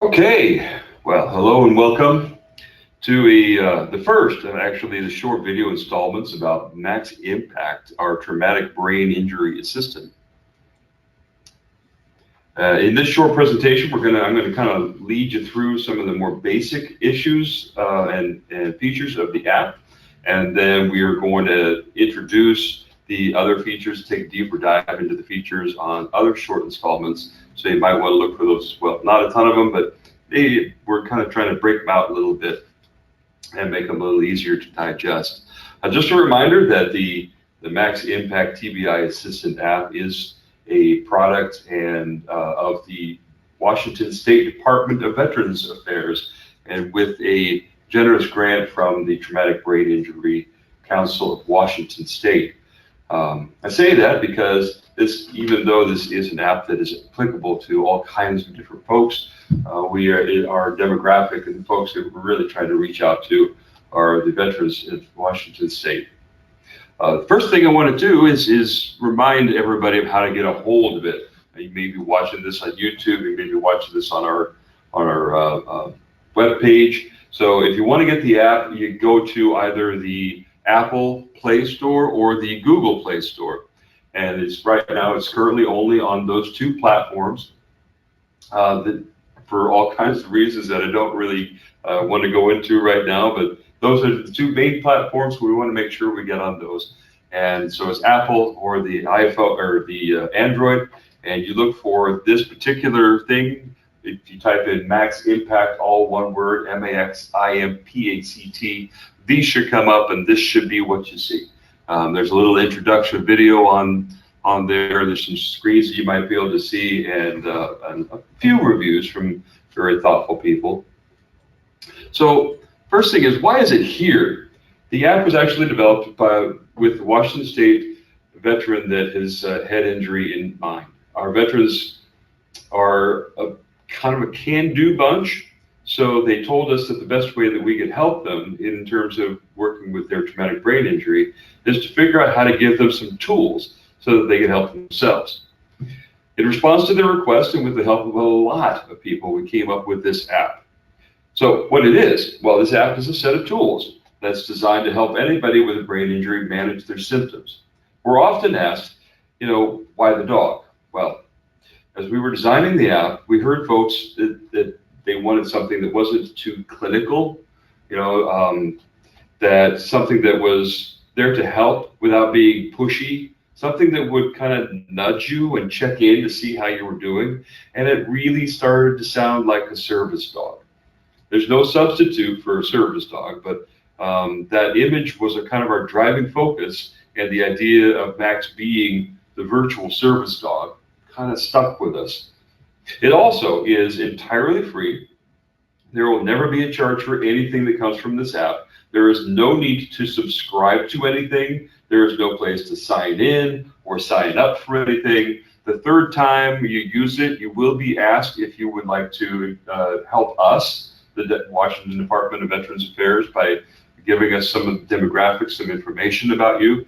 Okay, well, hello and welcome to the first and actually the short video installments about Max Impact, our traumatic brain injury assistant. In this short presentation, I'm going to kind of lead you through some of the more basic issues and features of the app, and then we are going to introduce the other features, take a deeper dive into the features on other short installments. So you might want to look for those as well. Not a ton of them, but we're kind of trying to break them out a little bit and make them a little easier to digest. Just a reminder that the Max Impact TBI Assistant app is a product and of the Washington State Department of Veterans Affairs, and with a generous grant from the Traumatic Brain Injury Council of Washington State. I say that because even though this is an app that is applicable to all kinds of different folks, our demographic and the folks that we're really trying to reach out to are the veterans of Washington State. The first thing I want to do is remind everybody of how to get a hold of it. You may be watching this on YouTube, you may be watching this on our web page. So if you want to get the app, you go to either the Apple Play Store or the Google Play Store. And right now it's currently only on those two platforms for all kinds of reasons that I don't really want to go into right now, but those are the two main platforms we want to make sure we get on those. And so it's Apple or the iPhone or the Android, and you look for this particular thing. If you type in Max Impact, all one word, MAXIMPACT, these should come up, and this should be what you see. There's a little introduction video on there. There's some screens that you might be able to see, and a few reviews from very thoughtful people. So first thing is, why is it here? The app was actually developed with the Washington State veteran that has head injury in mind. Our veterans are kind of a can-do bunch. So they told us that the best way that we could help them in terms of working with their traumatic brain injury is to figure out how to give them some tools so that they can help themselves. In response to their request, and with the help of a lot of people, we came up with this app. So what it is, well, this app is a set of tools that's designed to help anybody with a brain injury manage their symptoms. We're often asked, why the dog? Well, as we were designing the app, we heard folks that they wanted something that wasn't too clinical, that something that was there to help without being pushy, something that would kind of nudge you and check in to see how you were doing. And it really started to sound like a service dog. There's no substitute for a service dog, but that image was a kind of our driving focus, and the idea of Max being the virtual service dog kind of stuck with us. It also is entirely free. There will never be a charge for anything that comes from this app. There is no need to subscribe to anything. There is no place to sign in or sign up for anything. The third time you use it, you will be asked if you would like to help us, the Washington Department of Veterans Affairs, by giving us some of the demographics, some information about you,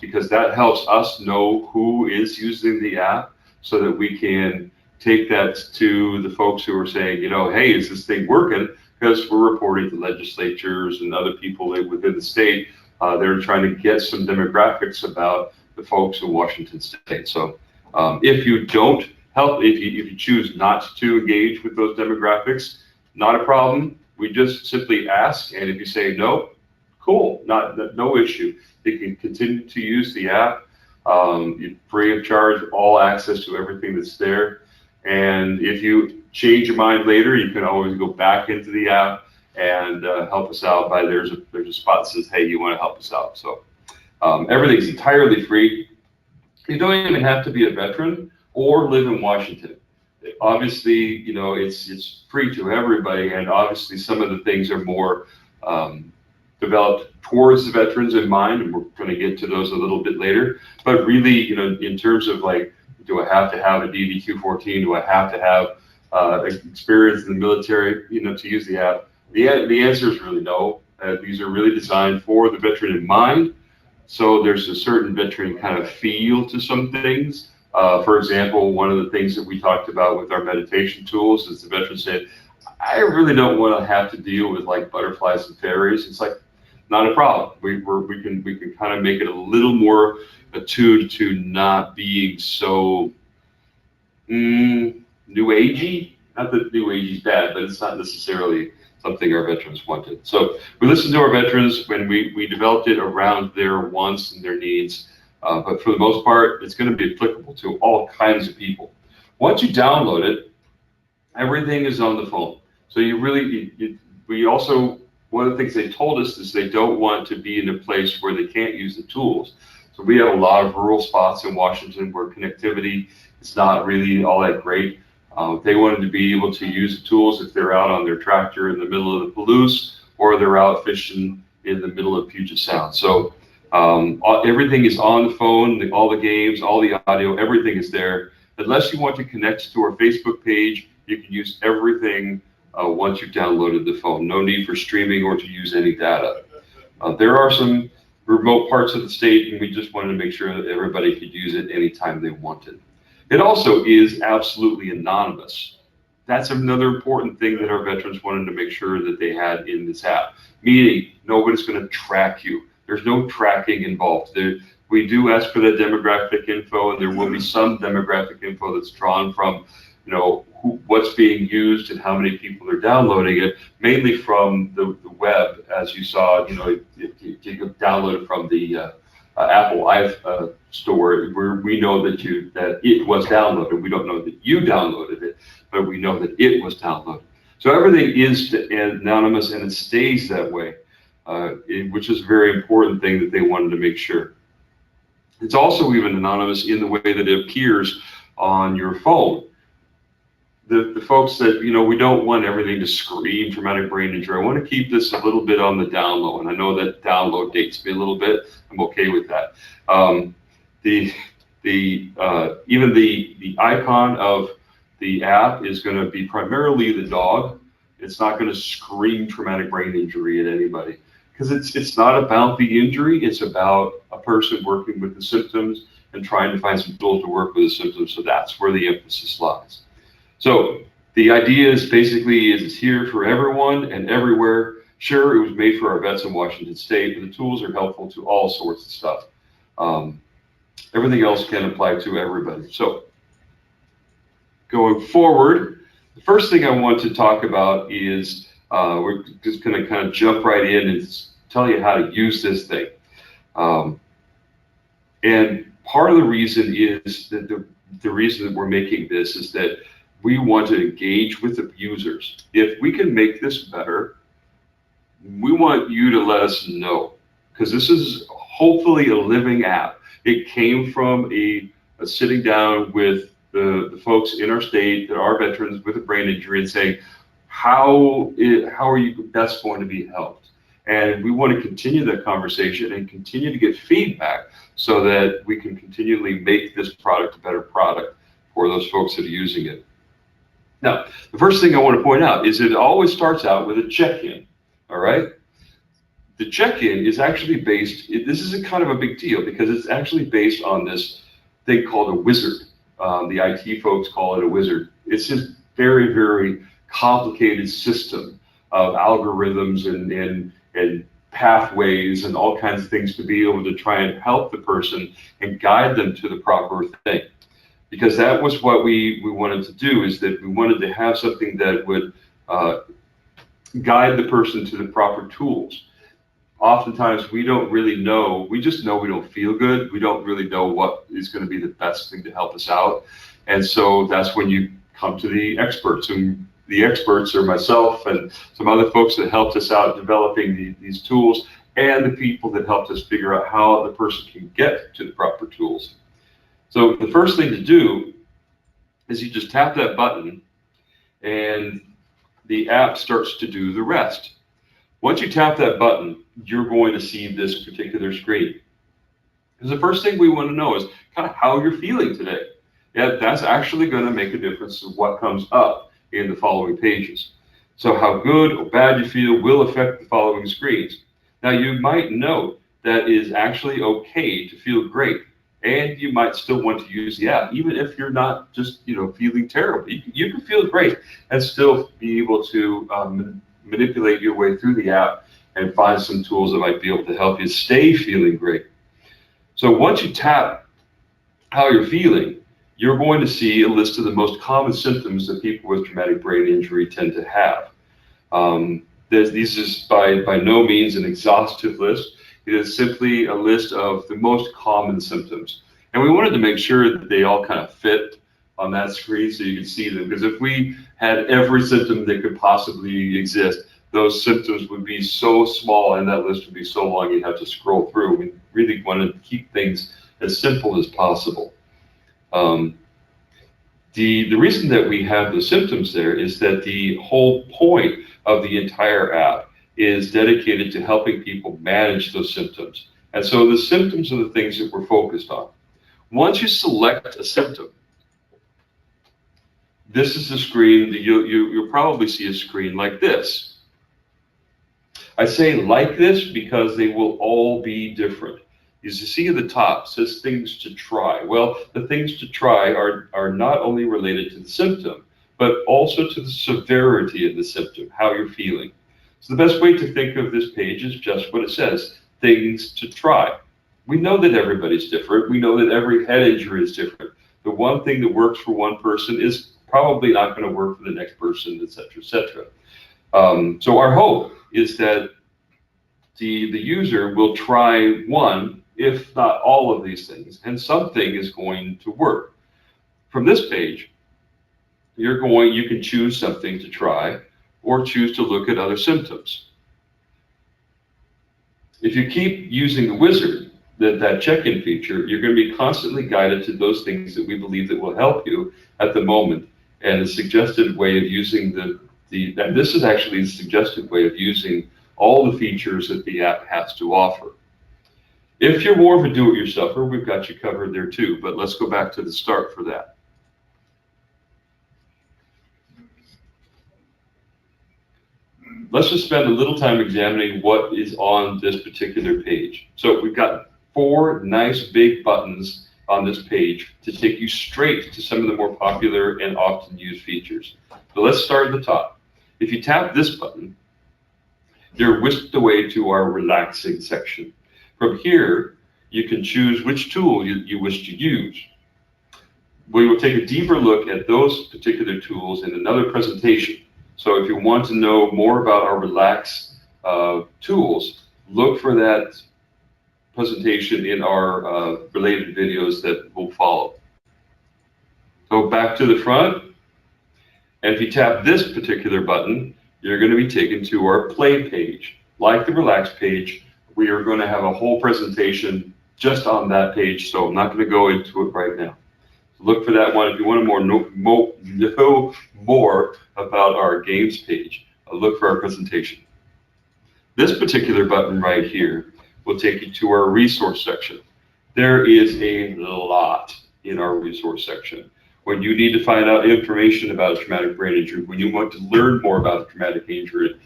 because that helps us know who is using the app so that we can take that to the folks who are saying, hey, is this thing working? Because we're reporting to legislatures and other people within the state. They're trying to get some demographics about the folks in Washington State. So if you don't help, if you choose not to engage with those demographics, not a problem. We just simply ask, and if you say no, cool, no issue. You can continue to use the app. Free of charge, all access to everything that's there. And if you change your mind later, you can always go back into the app and help us out. There's a spot that says, hey, you want to help us out. So everything's entirely free. You don't even have to be a veteran or live in Washington. Obviously, it's free to everybody, and obviously some of the things are more developed towards the veterans in mind, and we're going to get to those a little bit later. But really, in terms of do I have to have a DDQ-14? Do I have to have experience in the military, to use the app? The answer is really no. These are really designed for the veteran in mind. So there's a certain veteran kind of feel to some things. For example, one of the things that we talked about with our meditation tools is the veteran said, I really don't want to have to deal with like butterflies and fairies. It's like, not a problem. We can kind of make it a little more attuned to not being so new agey. Not that new agey is bad, but it's not necessarily something our veterans wanted. So we listened to our veterans when we developed it around their wants and their needs. But for the most part, it's going to be applicable to all kinds of people. Once you download it, everything is on the phone. So we also, one of the things they told us is they don't want to be in a place where they can't use the tools. So we have a lot of rural spots in Washington where connectivity is not really all that great. They wanted to be able to use the tools if they're out on their tractor in the middle of the Palouse, or they're out fishing in the middle of Puget Sound. So everything is on the phone, all the games, all the audio, everything is there. Unless you want to connect to our Facebook page, you can use everything once you've downloaded the phone. No need for streaming or to use any data. There are some remote parts of the state, and we just wanted to make sure that everybody could use it anytime they wanted. It also is absolutely anonymous. That's another important thing that our veterans wanted to make sure that they had in this app, meaning nobody's going to track you. There's no tracking involved. We do ask for that demographic info, and there will be some demographic info that's drawn from, what's being used and how many people are downloading it, mainly from the web, as you saw. If you download it from the Apple store, where we know that it was downloaded. We don't know that you downloaded it, but we know that it was downloaded. So everything is anonymous, and it stays that way, which is a very important thing that they wanted to make sure. It's also even anonymous in the way that it appears on your phone. The folks that, we don't want everything to scream traumatic brain injury. I want to keep this a little bit on the down low, and I know that download dates me a little bit. I'm okay with that. Even the icon of the app is going to be primarily the dog. It's not going to scream traumatic brain injury at anybody, because it's not about the injury. It's about a person working with the symptoms and trying to find some tools to work with the symptoms. So that's where the emphasis lies. So the idea is basically it's here for everyone and everywhere. Sure, it was made for our vets in Washington State, but the tools are helpful to all sorts of stuff. Everything else can apply to everybody. So going forward, the first thing I want to talk about is we're just going to kind of jump right in and tell you how to use this thing. And part of the reason is that the reason that we're making this is that we want to engage with the users. If we can make this better, we want you to let us know, because this is hopefully a living app. It came from a sitting down with the folks in our state that are veterans with a brain injury and saying, how are you best going to be helped? And we want to continue that conversation and continue to get feedback so that we can continually make this product a better product for those folks that are using it. Now, the first thing I want to point out is it always starts out with a check-in, all right? The check-in is actually based, this is a kind of a big deal because it's actually based on this thing called a wizard. The IT folks call it a wizard. It's this very, very complicated system of algorithms and pathways and all kinds of things to be able to try and help the person and guide them to the proper thing. Because that was what we wanted to do, is that we wanted to have something that would guide the person to the proper tools. Oftentimes we don't really know, we just know we don't feel good. We don't really know what is going to be the best thing to help us out. And so that's when you come to the experts, and the experts are myself and some other folks that helped us out developing these tools, and the people that helped us figure out how the person can get to the proper tools. So the first thing to do is you just tap that button and the app starts to do the rest. Once you tap that button, you're going to see this particular screen. Because the first thing we want to know is kind of how you're feeling today. Yeah, that's actually going to make a difference to what comes up in the following pages. So how good or bad you feel will affect the following screens. Now you might note that it is actually okay to feel great. And you might still want to use the app, even if you're not just feeling terrible. You can feel great and still be able to manipulate your way through the app and find some tools that might be able to help you stay feeling great. So once you tap how you're feeling, you're going to see a list of the most common symptoms that people with traumatic brain injury tend to have. This is by no means an exhaustive list. It is simply a list of the most common symptoms. And we wanted to make sure that they all kind of fit on that screen so you can see them. Because if we had every symptom that could possibly exist, those symptoms would be so small and that list would be so long you'd have to scroll through. We really wanted to keep things as simple as possible. The reason that we have the symptoms there is that the whole point of the entire app is dedicated to helping people manage those symptoms. And so the symptoms are the things that we're focused on. Once you select a symptom, this is the screen. You'll probably see a screen like this. I say like this because they will all be different. As you see at the top, it says things to try. Well, the things to try are not only related to the symptom, but also to the severity of the symptom, how you're feeling. So the best way to think of this page is just what it says, things to try. We know that everybody's different. We know that every head injury is different. The one thing that works for one person is probably not going to work for the next person, et cetera, et cetera. So our hope is that the user will try one, if not all of these things, and something is going to work. From this page, you can choose something to try or choose to look at other symptoms. If you keep using the wizard, that check-in feature, you're going to be constantly guided to those things that we believe that will help you at the moment. And the suggested way of using and this is actually the suggested way of using all the features that the app has to offer. If you're more of a do-it-yourselfer, we've got you covered there too, but let's go back to the start for that. Let's just spend a little time examining what is on this particular page. So we've got 4 nice big buttons on this page to take you straight to some of the more popular and often used features. So let's start at the top. If you tap this button, you're whisked away to our relaxing section. From here, you can choose which tool you wish to use. We will take a deeper look at those particular tools in another presentation. So if you want to know more about our Relax tools, look for that presentation in our related videos that will follow. Go back to the front, and if you tap this particular button, you're going to be taken to our Play page. Like the Relax page, we are going to have a whole presentation just on that page, so I'm not going to go into it right now. So look for that one. If you want to know more about our Games page, look for our presentation. This particular button right here will take you to our Resource section. There is a lot in our Resource section. When you need to find out information about a traumatic brain injury, when you want to learn more about a traumatic injury,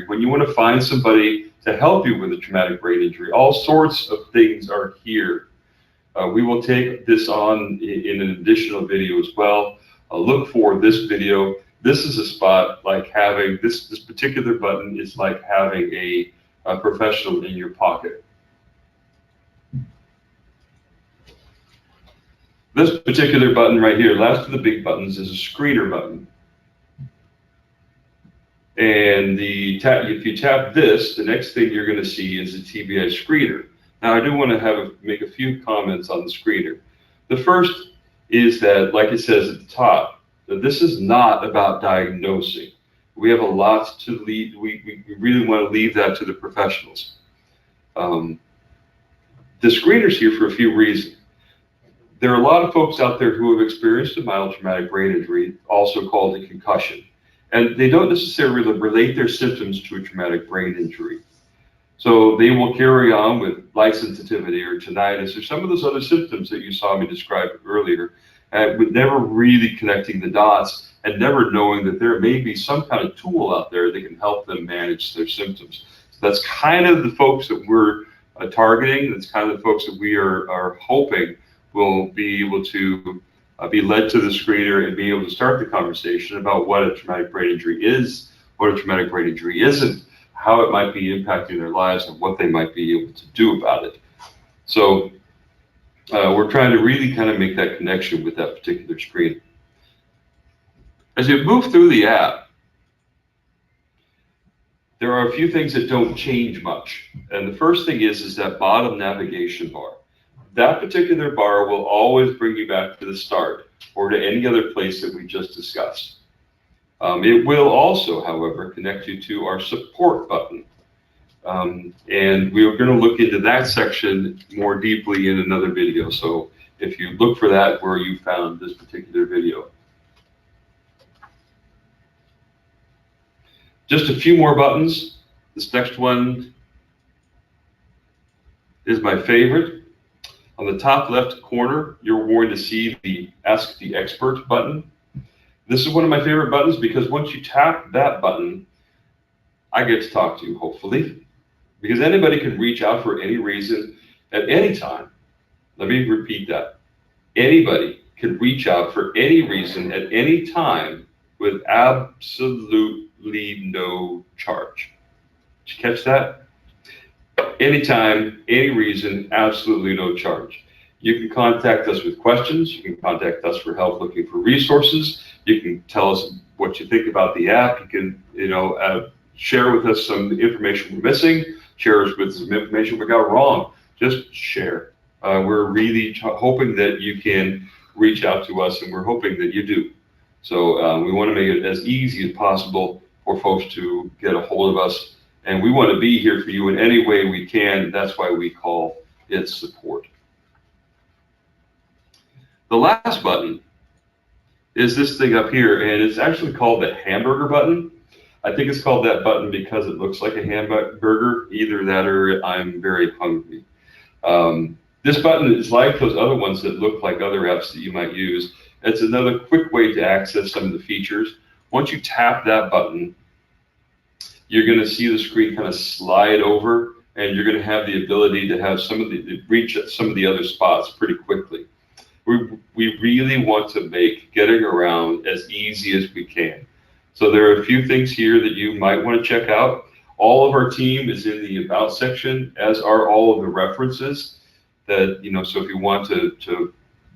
when you want to find somebody to help you with a traumatic brain injury, all sorts of things are here. We will take this on in an additional video as well. Look for this video. This is a spot like having, this particular button is like having a professional in your pocket. This particular button right here, last of the big buttons, is a screener button. And if you tap this, the next thing you're going to see is the TBI Screener. Now, I do want to make a few comments on the screener. The first is that, like it says at the top, that this is not about diagnosing. We have a lot to leave. We really want to leave that to the professionals. The screener's here for a few reasons. There are a lot of folks out there who have experienced a mild traumatic brain injury, also called a concussion, and they don't necessarily relate their symptoms to a traumatic brain injury. So they will carry on with light sensitivity or tinnitus or some of those other symptoms that you saw me describe earlier, with never really connecting the dots and never knowing that there may be some kind of tool out there that can help them manage their symptoms. So that's kind of the folks that we're targeting. That's kind of the folks that we are hoping will be able to be led to the screener and be able to start the conversation about what a traumatic brain injury is, what a traumatic brain injury isn't, how it might be impacting their lives, and what they might be able to do about it. So we're trying to really kind of make that connection with that particular screen. As you move through the app, there are a few things that don't change much. And the first thing is that bottom navigation bar. That particular bar will always bring you back to the start or to any other place that we just discussed. It will also, however, connect you to our support button. And we are going to look into that section more deeply in another video. So if you look for that where you found this particular video. Just a few more buttons. This next one is my favorite. On the top left corner, you're going to see the Ask the Expert button. This is one of my favorite buttons because once you tap that button, I get to talk to you, hopefully, because anybody can reach out for any reason at any time. Let me repeat that. Anybody can reach out for any reason at any time with absolutely no charge. Did you catch that? Anytime, any reason, absolutely no charge. You can contact us with questions. You can contact us for help looking for resources. You can tell us what you think about the app. You can, share with us some information we're missing. Share us with some information we got wrong. Just share. We're really hoping that you can reach out to us, and we're hoping that you do. So we want to make it as easy as possible for folks to get a hold of us. And we want to be here for you in any way we can. That's why we call it support. The last button is this thing up here, and it's actually called the hamburger button. I think it's called that button because it looks like a hamburger. Either that or I'm very hungry. This button is like those other ones that look like other apps that you might use. It's another quick way to access some of the features. Once you tap that button, you're going to see the screen kind of slide over, and you're going to have the ability to have reach some of the other spots pretty quickly. We really want to make getting around as easy as we can. So there are a few things here that you might want to check out. All of our team is in the About section, as are all of the references that, so if you want to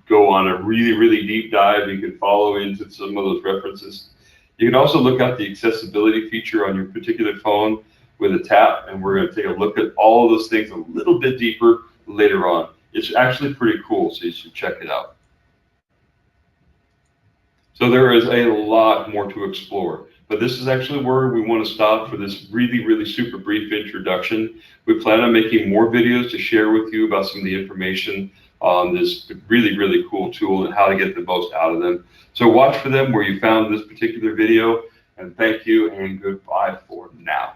go on a really, really deep dive, you can follow into some of those references. You can also look at the accessibility feature on your particular phone with a tap, and we're going to take a look at all of those things a little bit deeper later on. It's actually pretty cool, so you should check it out. So there is a lot more to explore, but this is actually where we want to stop for this really, really super brief introduction. We plan on making more videos to share with you about some of the information on this really, really cool tool and how to get the most out of them. So watch for them where you found this particular video, and thank you and goodbye for now.